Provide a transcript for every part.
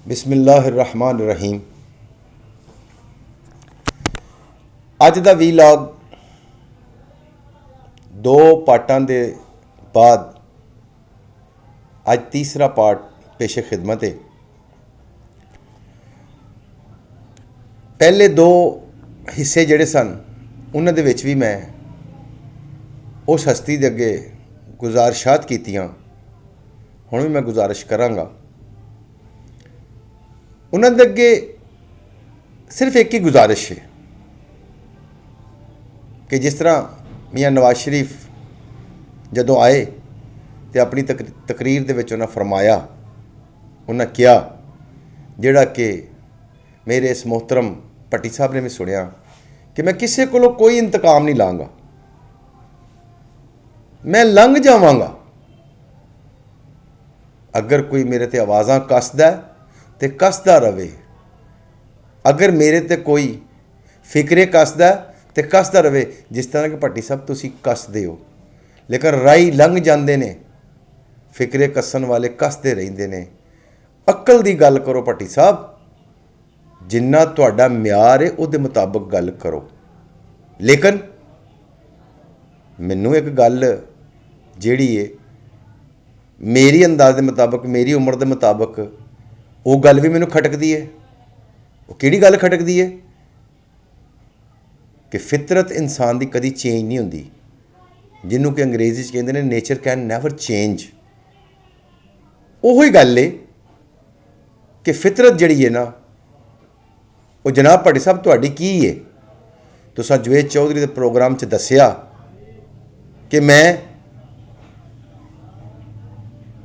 बिस्मिल्लाहिर्रहमानिर्रहीम। अज दा वीलॉग दो पार्टां दे बाद अज तीसरा पार्ट पेशे खिदमत है। पहले दो हिस्से जिहड़े सन उन्हां दे विच भी मैं उस हस्ती दे अगे गुजारिशात कीतियां, हुण भी मैं गुजारिश करांगा। उन्होंने अगे सिर्फ एक ही गुजारिश है कि जिस तरह मियाँ नवाज शरीफ जदों आए तो अपनी तकरीर दे विच उन्हें फरमाया, उन्हें कहा जिहड़ा कि मेरे इस मोहतरम भट्टी साहब ने भी सुनिया कि मैं किसी कोलों कोई इंतकाम नहीं लाँगा, मैं लंघ जावांगा। अगर कोई मेरे ते आवाज़ां कसदा तो कसदा रवे, अगर मेरे ते कोई फिक्रे कसदा तो कसदा रवे, जिस तरह कि भट्टी साहब तुसी कसदे हो। लेकिन राही लंघ जाते ने, फिक्रे कसन वाले कसते रहिंदे ने। अक्ल दी गल करो भट्टी साहब, जिन्ना तुहाडा म्यार है उहदे मुताबक गल करो। लेकिन मैनू एक गल जिहड़ी है मेरी अंदाज़ के मुताबक, मेरी उम्र के मुताबक वो गल भी मैनू खटकदी है। वो किहड़ी गल खटकदी है कि फितरत इंसान की कदी चेंज नहीं होंदी, जिन्हों कि अंग्रेजी कहते हैं नेचर कैन नैवर चेंज। उही गल है कि फितरत जिहड़ी है ना, वो जनाब भट्टी साहब तुहाडी की है। तुसां जवेद चौधरी के प्रोग्राम च दस्सिया कि मैं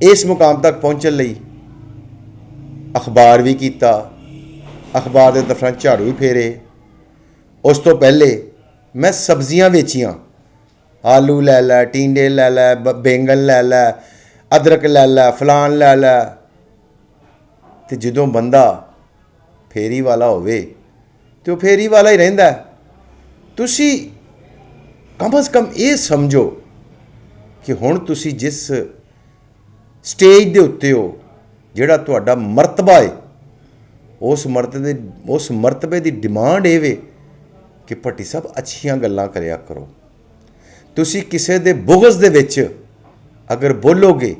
इस मुकाम तक पहुँचण लई अखबार भी किया, अखबार के दफ्तर झाड़ू भी फेरे। उस तो पहले मैं सब्जियां बेचियां, आलू लै लै, टींडे लै लै, बैंगन लै लै, अदरक लै लै, फलान लै लै। तो जदों बंदा फेरी वाला होवे तो फेरी वाला ही रहिंदा है। तुसी कम अज़ कम ये समझो कि हुण तुसी जिस स्टेज दे उत्ते हो, जिहड़ा तुहाडा मरतबा है, उस मरतबे की डिमांड ये वे कि भट्टी साहब अच्छियां गल्लां करया करो। तुसी किसे दे बुग़ज़ दे विच अगर बोलोगे,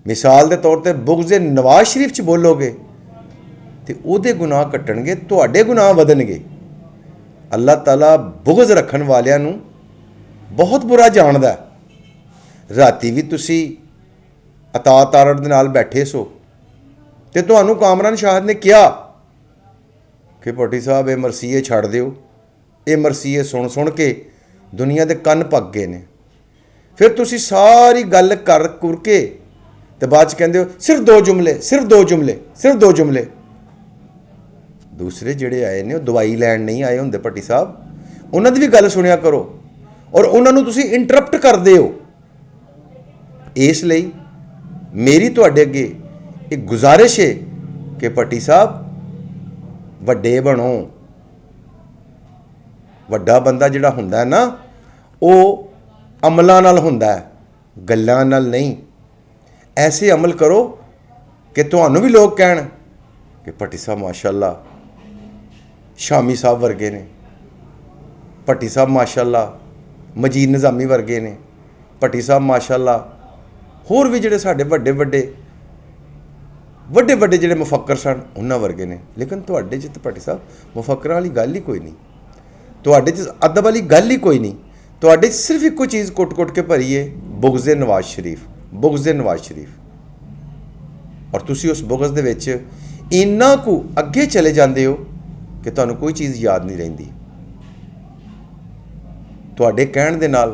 मिसाल के तौर पर बुग़ज़ नवाज शरीफ च बोलोगे तो उहदे गुनाह कट्टणगे, तुहाडे गुनाह वधणगे। अल्लाह ताला बुग़ज़ रखण वालियां नूं बहुत बुरा जाणदा है। राती भी तुसी अता तारड़ दे नाल बैठे सो तो तुहानूं कामरान शाहद ने कहा कि भट्टी साहब ये मरसीए छड़ दिओ। ये मरसीए सुन सुन के दुनिया के कन्न पक गए ने। फिर तुसी सारी गल कर कुर के तो बाद च कहंदे हो सिर्फ दो जुमले, सिर्फ दो जुमले, सिर्फ दो जुमले। दूसरे जिहड़े आए ने दवाई लैण नहीं आए हुंदे भट्टी साहब, उन्हां दी भी गल सुनिया करो और उन्हां नूं तुसी इंटरप्ट करदे हो। इसलिए मेरी तुहाडे अगे एक गुजारिश है कि भट्टी साहब वड्डे बनो। वड्डा बंदा जिहड़ा हुंदा है ना, वो अमलां नाल हुंदा है, गल्लां नाल नहीं। ऐसे अमल करो कि तुहानूं भी लोग कहण कि भट्टी साहब माशाअल्लाह शामी साहब वर्गे ने, भट्टी साहब माशाअल्लाह मजीद निज़ामी वर्गे ने, भट्टी साहब माशाअल्लाह होर भी जिहड़े साडे वड्डे वड्डे जिहड़े मुफक्कर सन उन्हां वर्गे ने। लेकिन तुहाडे च भट्टी साहब मुफक्करां वाली गल ही कोई नहीं, तुहाडे च अदब वाली गल ही कोई नहीं। तुहाडे च सिर्फ इक्को चीज़ कुट के भरी है, बुग़ज़ नवाज शरीफ, बुग़ज़ नवाज शरीफ। और तुसी उस बुग़ज़ दे विच इन्ना कु अगे चले जांदे हो कि तुहानूं कोई चीज़ याद नहीं रहिंदी। तुहाडे कहण दे नाल,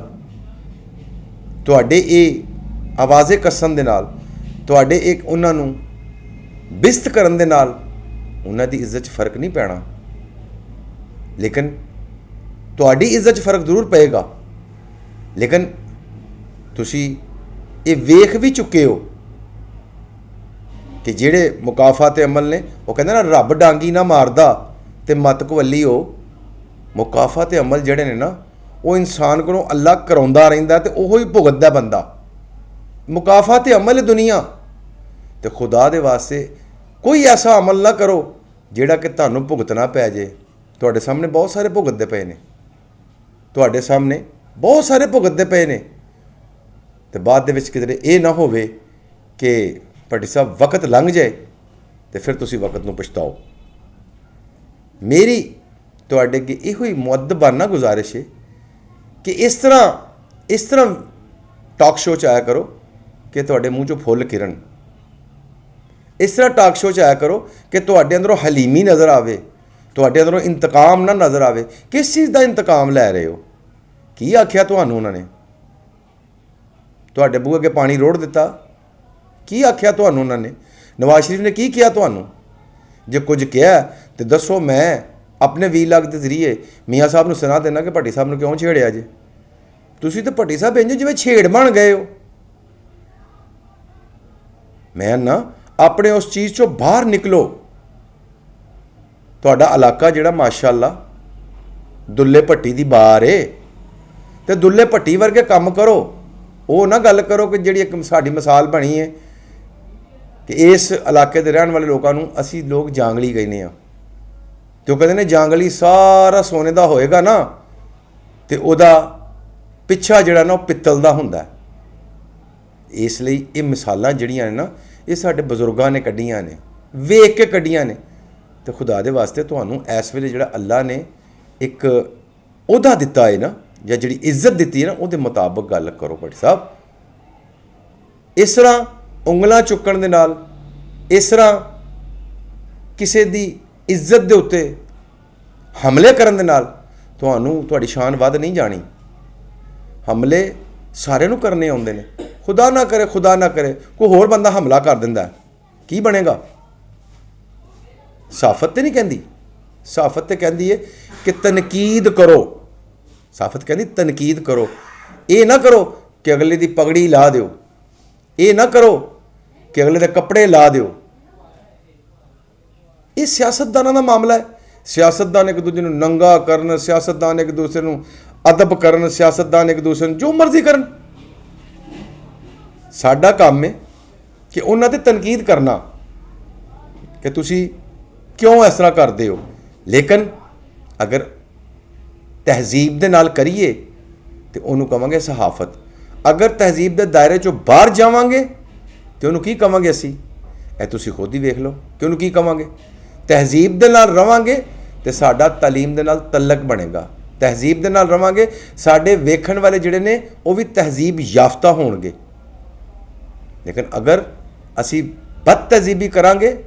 तुहाडे ये आवाज़े कसन दे नाल, तुहाडे एक उन्हां नूं बिस्त करन दे नाल उन्हां दी इज्जत फ़र्क नहीं पैना। लेकिन तुहाडी इज्जत फ़र्क जरूर पेगा। लेकिन तुसी ये वेख भी चुके हो कि जिहड़े मुकाफाते अमल ने, वो कहंदे ना रब डांगी ना मारदा ते मत कवली हो। मुकाफाते अमल जिहड़े ने ना, वो इंसान कोलों अल्लाह कराउंदा रहिंदा ते ओहो ही भुगतदा बंदा। मुकाफाते अमल दुनिया तो खुदा दे वास्ते ਕੋਈ ਐਸਾ ਅਮਲ ਨਾ ਕਰੋ ਜਿਹੜਾ ਕਿ ਤੁਹਾਨੂੰ ਭੁਗਤਣਾ ਪੈ ਜੇ। ਤੁਹਾਡੇ ਸਾਹਮਣੇ ਬਹੁਤ ਸਾਰੇ ਭੁਗਤਦੇ ਪਏ ਨੇ, ਤੁਹਾਡੇ ਸਾਹਮਣੇ ਬਹੁਤ ਸਾਰੇ ਭੁਗਤਦੇ ਪਏ ਨੇ, ਤੇ ਬਾਅਦ ਦੇ ਵਿੱਚ ਕਿਤੇ ਇਹ ਨਾ ਹੋਵੇ ਕਿ ਭੱਟੀ ਸਾਹਿਬ ਵਕਤ ਲੰਘ ਜਾਏ ਤੇ ਫਿਰ ਤੁਸੀਂ ਵਕਤ ਨੂੰ ਪਛਤਾਓ। ਮੇਰੀ ਤੁਹਾਡੇ ਅੱਗੇ ਇਹੋ ਹੀ ਮੁਅੱਦਬਾਨਾ ਗੁਜ਼ਾਰਿਸ਼ ਹੈ ਕਿ ਇਸ ਤਰ੍ਹਾਂ ਟਾਕ ਸ਼ੋਅ 'ਚ ਆਇਆ ਕਰੋ ਕਿ ਤੁਹਾਡੇ ਮੂੰਹ 'ਚੋਂ ਫੁੱਲ ਕਿਰਨ। ਇਸ ਤਰ੍ਹਾਂ ਟਾਕ ਸ਼ੋਅ 'ਚ ਆਇਆ ਕਰੋ ਕਿ ਤੁਹਾਡੇ ਅੰਦਰੋਂ ਹਲੀਮੀ ਨਜ਼ਰ ਆਵੇ, ਤੁਹਾਡੇ ਅੰਦਰੋਂ ਇੰਤਕਾਮ ਨਾ ਨਜ਼ਰ ਆਵੇ। ਕਿਸ ਚੀਜ਼ ਦਾ ਇੰਤਕਾਮ ਲੈ ਰਹੇ ਹੋ? ਕੀ ਆਖਿਆ ਤੁਹਾਨੂੰ ਉਹਨਾਂ ਨੇ? ਤੁਹਾਡੇ ਬੂਹੇ ਅੱਗੇ ਪਾਣੀ ਰੋੜ ਦਿੱਤਾ? ਕੀ ਆਖਿਆ ਤੁਹਾਨੂੰ ਉਹਨਾਂ ਨੇ? ਨਵਾਜ਼ ਸ਼ਰੀਫ ਨੇ ਕੀ ਕਿਹਾ ਤੁਹਾਨੂੰ? ਜੇ ਕੁਝ ਕਿਹਾ ਤੇ ਦੱਸੋ, ਮੈਂ ਆਪਣੇ ਵੀਲਾਗ ਦੇ ਜ਼ਰੀਏ ਮੀਆਂ ਸਾਹਿਬ ਨੂੰ ਸੁਣਾ ਦੇਣਾ ਕਿ ਭੱਟੀ ਸਾਹਿਬ ਨੂੰ ਕਿਉਂ ਛੇੜਿਆ ਜੇ। ਤੁਸੀਂ ਤਾਂ ਭੱਟੀ ਸਾਹਿਬ ਇੰਜ ਜਿਵੇਂ ਛੇੜ ਬਣ ਗਏ ਹੋ। ਮੈਂ ਨਾ ਆਪਣੇ ਉਸ ਚੀਜ਼ 'ਚੋਂ ਬਾਹਰ ਨਿਕਲੋ। ਤੁਹਾਡਾ ਇਲਾਕਾ ਜਿਹੜਾ ਮਾਸ਼ਾਅੱਲਾ ਦੁੱਲੇ ਭੱਟੀ ਦੀ ਬਾਰ ਏ, ਤੇ ਦੁੱਲੇ ਭੱਟੀ ਵਰਗੇ ਕੰਮ ਕਰੋ। ਉਹ ਨਾ ਗੱਲ ਕਰੋ ਕਿ ਜਿਹੜੀ ਇੱਕ ਸਾਡੀ ਮਿਸਾਲ ਬਣੀ ਹੈ ਕਿ ਇਸ ਇਲਾਕੇ ਦੇ ਰਹਿਣ ਵਾਲੇ ਲੋਕਾਂ ਨੂੰ ਅਸੀਂ ਲੋਕ ਜਾਂਗਲੀ ਕਹਿੰਦੇ ਹਾਂ, ਤੇ ਉਹ ਕਹਿੰਦੇ ਨੇ ਜਾਂਗਲੀ ਸਾਰਾ ਸੋਨੇ ਦਾ ਹੋਏਗਾ ਨਾ ਤੇ ਉਹਦਾ ਪਿੱਛਾ ਜਿਹੜਾ ਨਾ ਉਹ ਪਿੱਤਲ ਦਾ ਹੁੰਦਾ। ਇਸ ਲਈ ਇਹ ਮਿਸਾਲਾਂ ਜਿਹੜੀਆਂ ਨੇ ਨਾ, ਇਹ ਸਾਡੇ ਬਜ਼ੁਰਗਾਂ ਨੇ ਕੱਢੀਆਂ ਨੇ, ਵੇਖ ਕੇ ਕੱਢੀਆਂ ਨੇ। ਤੇ ਖੁਦਾ ਦੇ ਵਾਸਤੇ ਤੁਹਾਨੂੰ ਇਸ ਵੇਲੇ ਜਿਹੜਾ ਅੱਲਾ ਨੇ ਇੱਕ ਅਹੁਦਾ ਦਿੱਤਾ ਹੈ ਨਾ, ਜਾਂ ਜਿਹੜੀ ਇੱਜ਼ਤ ਦਿੱਤੀ ਹੈ ਨਾ, ਉਹਦੇ ਮੁਤਾਬਕ ਗੱਲ ਕਰੋ ਭੱਟੀ ਸਾਹਿਬ। ਇਸ ਤਰ੍ਹਾਂ ਉਂਗਲਾਂ ਚੁੱਕਣ ਦੇ ਨਾਲ, ਇਸ ਤਰ੍ਹਾਂ ਕਿਸੇ ਦੀ ਇੱਜ਼ਤ ਦੇ ਉੱਤੇ ਹਮਲੇ ਕਰਨ ਦੇ ਨਾਲ ਤੁਹਾਨੂੰ ਤੁਹਾਡੀ ਸ਼ਾਨ ਵੱਧ ਨਹੀਂ ਜਾਣੀ। ਹਮਲੇ ਸਾਰਿਆਂ ਨੂੰ ਕਰਨੇ ਆਉਂਦੇ ਨੇ। ਖੁਦਾ ਨਾ ਕਰੇ ਕੋਈ ਹੋਰ ਬੰਦਾ ਹਮਲਾ ਕਰ ਦਿੰਦਾ, ਕੀ ਬਣੇਗਾ? ਸਾਫਤ ਤੇ ਨਹੀਂ ਕਹਿੰਦੀ, ਸਾਫਤ ਤੇ ਕਹਿੰਦੀ ਹੈ ਕਿ ਤਨਕੀਦ ਕਰੋ। ਸਾਫਤ ਕਹਿੰਦੀ ਤਨਕੀਦ ਕਰੋ। ਇਹ ਨਾ ਕਰੋ ਕਿ ਅਗਲੇ ਦੀ ਪਗੜੀ ਲਾ ਦਿਓ, ਇਹ ਨਾ ਕਰੋ ਕਿ ਅਗਲੇ ਦੇ ਕੱਪੜੇ ਲਾ ਦਿਓ। ਇਹ ਸਿਆਸਤਦਾਨਾਂ ਦਾ ਮਾਮਲਾ ਹੈ। ਸਿਆਸਤਦਾਨ ਇੱਕ ਦੂਜੇ ਨੂੰ ਨੰਗਾ ਕਰਨ, ਸਿਆਸਤਦਾਨ ਇੱਕ ਦੂਸਰੇ ਨੂੰ ਅਦਬ ਕਰਨ, ਸਿਆਸਤਦਾਨ ਇੱਕ ਦੂਸਰੇ ਨੂੰ ਜੋ ਮਰਜ਼ੀ ਕਰਨ। ਸਾਡਾ ਕੰਮ ਹੈ ਕਿ ਉਹਨਾਂ ਤੇ ਤਨਕੀਦ ਕਰਨਾ ਕਿ ਤੁਸੀਂ ਕਿਉਂ ਇਸ ਤਰ੍ਹਾਂ ਕਰਦੇ ਹੋ। ਲੇਕਿਨ ਅਗਰ ਤਹਿਜ਼ੀਬ ਦੇ ਨਾਲ ਕਰੀਏ ਤੇ ਉਹਨੂੰ ਕਵਾਂਗੇ ਸਹਾਫਤ। ਅਗਰ ਤਹਿਜ਼ੀਬ ਦੇ ਦਾਇਰੇ 'ਚੋਂ ਬਾਹਰ ਜਾਵਾਂਗੇ ਤੇ ਉਹਨੂੰ ਕੀ ਕਵਾਂਗੇ ਅਸੀਂ? ਇਹ ਤੁਸੀਂ ਖੁਦ ਹੀ ਵੇਖ ਲਓ ਕਿ ਉਹਨੂੰ ਕੀ ਕਵਾਂਗੇ। ਤਹਿਜ਼ੀਬ ਦੇ ਨਾਲ ਰਵਾਂਗੇ ਤੇ ਸਾਡਾ ਤਾਲੀਮ ਦੇ ਨਾਲ ਤਲਕ ਬਣੇਗਾ। ਤਹਿਜ਼ੀਬ ਦੇ ਨਾਲ ਰਵਾਂਗੇ, ਸਾਡੇ ਵੇਖਣ ਵਾਲੇ ਜਿਹੜੇ ਨੇ ਉਹ ਵੀ ਤਹਿਜ਼ੀਬ ਯਾਫਤਾ ਹੋਣਗੇ। ਲੇਕਿਨ ਅਗਰ ਅਸੀਂ ਬਦ ਤਹਿਜ਼ੀਬੀ ਕਰਾਂਗੇ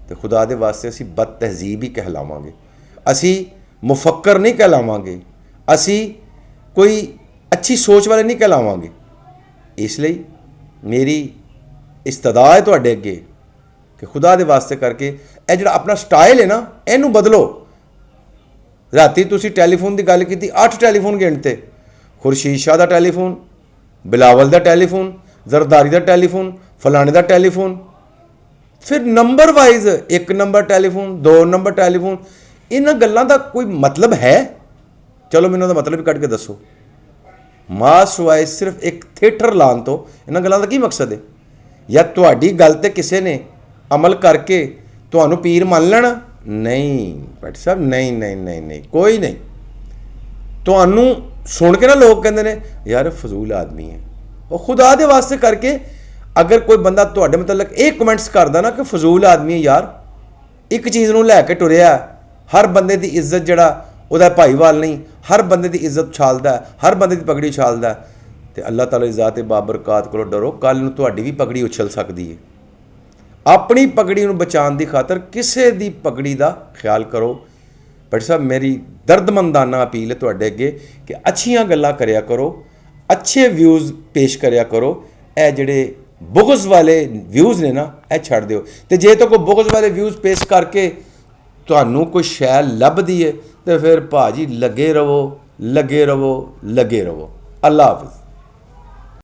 ਤੇ ਖੁਦਾ ਦੇ ਵਾਸਤੇ ਅਸੀਂ ਬਦ ਤਹਿਜ਼ੀਬ ਹੀ ਕਹਿਲਾਵਾਂਗੇ। ਅਸੀਂ ਮੁਫੱਕਰ ਨਹੀਂ ਕਹਿਲਾਵਾਂਗੇ, ਅਸੀਂ ਕੋਈ ਅੱਛੀ ਸੋਚ ਵਾਲੇ ਨਹੀਂ ਕਹਿਲਾਵਾਂਗੇ। ਇਸ ਲਈ ਮੇਰੀ ਇਸਤਦਾ ਹੈ ਤੁਹਾਡੇ ਅੱਗੇ ਕਿ ਖੁਦਾ ਦੇ ਵਾਸਤੇ ਕਰਕੇ ਇਹ ਜਿਹੜਾ ਆਪਣਾ ਸਟਾਈਲ ਹੈ ਨਾ, ਇਹਨੂੰ ਬਦਲੋ। ਰਾਤੀ ਤੁਸੀਂ ਟੈਲੀਫੋਨ ਦੀ ਗੱਲ ਕੀਤੀ, 8 ਟੈਲੀਫੋਨ ਗਿਣਤੇ। ਖੁਰਸ਼ੀਦ ਸ਼ਾਹ ਦਾ ਟੈਲੀਫੋਨ, ਬਿਲਾਵਲ ਦਾ ਟੈਲੀਫੋਨ, ਜ਼ਰਦਾਰੀ ਦਾ ਟੈਲੀਫੋਨ, ਫਲਾਣੇ ਦਾ ਟੈਲੀਫੋਨ, ਫਿਰ number wise 1 number telephone, 2 number telephone. ਇਹਨਾਂ ਗੱਲਾਂ ਦਾ ਕੋਈ ਮਤਲਬ ਹੈ? ਚਲੋ ਮੈਨੂੰ ਉਹਦਾ ਮਤਲਬ ਵੀ ਕੱਢ ਕੇ ਦੱਸੋ। ਮਾਸ ਵਾਈਜ਼ ਸਿਰਫ ਇੱਕ ਥੀਏਟਰ ਲਾਉਣ ਤੋਂ ਇਹਨਾਂ ਗੱਲਾਂ ਦਾ ਕੀ ਮਕਸਦ ਹੈ? ਜਾਂ ਤੁਹਾਡੀ ਗੱਲ ਤੇ ਕਿਸੇ ਨੇ ਅਮਲ ਕਰਕੇ ਤੁਹਾਨੂੰ ਪੀਰ ਮੰਨ ਲੈਣਾ? ਨਹੀਂ ਭੱਟੀ ਸਾਹਿਬ, ਨਹੀਂ, ਕੋਈ ਨਹੀਂ। ਤੁਹਾਨੂੰ ਸੁਣ ਕੇ ਨਾ ਲੋਕ ਕਹਿੰਦੇ ਨੇ ਯਾਰ ਫਜ਼ੂਲ ਆਦਮੀ ਹੈ। ਉਹ ਖੁਦਾ ਦੇ ਵਾਸਤੇ ਕਰਕੇ ਅਗਰ ਕੋਈ ਬੰਦਾ ਤੁਹਾਡੇ ਮੁਤਲਕ ਇਹ ਕਮੈਂਟਸ ਕਰਦਾ ਨਾ ਕਿ ਫਜ਼ੂਲ ਆਦਮੀ ਹੈ, ਯਾਰ ਇੱਕ ਚੀਜ਼ ਨੂੰ ਲੈ ਕੇ ਟੁਰਿਆ। ਹਰ ਬੰਦੇ ਦੀ ਇੱਜ਼ਤ ਜਿਹੜਾ ਉਹਦਾ ਭਾਈਵਾਲ ਨਹੀਂ, ਹਰ ਬੰਦੇ ਦੀ ਇੱਜ਼ਤ ਉਛਾਲਦਾ, ਹਰ ਬੰਦੇ ਦੀ ਪਗੜੀ ਉਛਾਲਦਾ। ਤੇ ਅੱਲਾਹ ਤਾਲਾ ਦੀ ਜ਼ਾਤ ਬਾਬਰਕਾਤ ਕੋਲੋਂ ਡਰੋ, ਕੱਲ੍ਹ ਨੂੰ ਤੁਹਾਡੀ ਵੀ ਪਗੜੀ ਉਛਲ ਸਕਦੀ ਹੈ। ਆਪਣੀ ਪਗੜੀ ਨੂੰ ਬਚਾਉਣ ਦੀ ਖਾਤਰ ਕਿਸੇ ਦੀ ਪਗੜੀ ਦਾ ਖਿਆਲ ਕਰੋ। ਭੱਟੀ ਸਾਹਿਬ ਮੇਰੀ ਦਰਦਮੰਦਾਨਾ ਅਪੀਲ ਹੈ ਤੁਹਾਡੇ ਅੱਗੇ ਕਿ ਅੱਛੀਆਂ ਗੱਲਾਂ ਕਰਿਆ ਕਰੋ, ਅੱਛੇ ਵਿਊਜ਼ ਪੇਸ਼ ਕਰਿਆ ਕਰੋ। ਇਹ ਜਿਹੜੇ ਬੁਗਜ਼ ਵਾਲੇ ਵਿਊਜ਼ ਨੇ ਨਾ, ਇਹ ਛੱਡ ਦਿਓ। ਤੇ ਜੇ ਤਾਂ ਕੋਈ ਬੁਗਜ਼ ਵਾਲੇ ਵਿਊਜ਼ ਪੇਸ਼ ਕਰਕੇ ਤੁਹਾਨੂੰ ਕੋਈ ਸ਼ੈ ਲੱਭਦੀ ਹੈ ਤੇ ਫਿਰ ਭਾਜੀ ਲੱਗੇ ਰਹੋ। ਅੱਲਾ ਹਾਫਿਜ਼।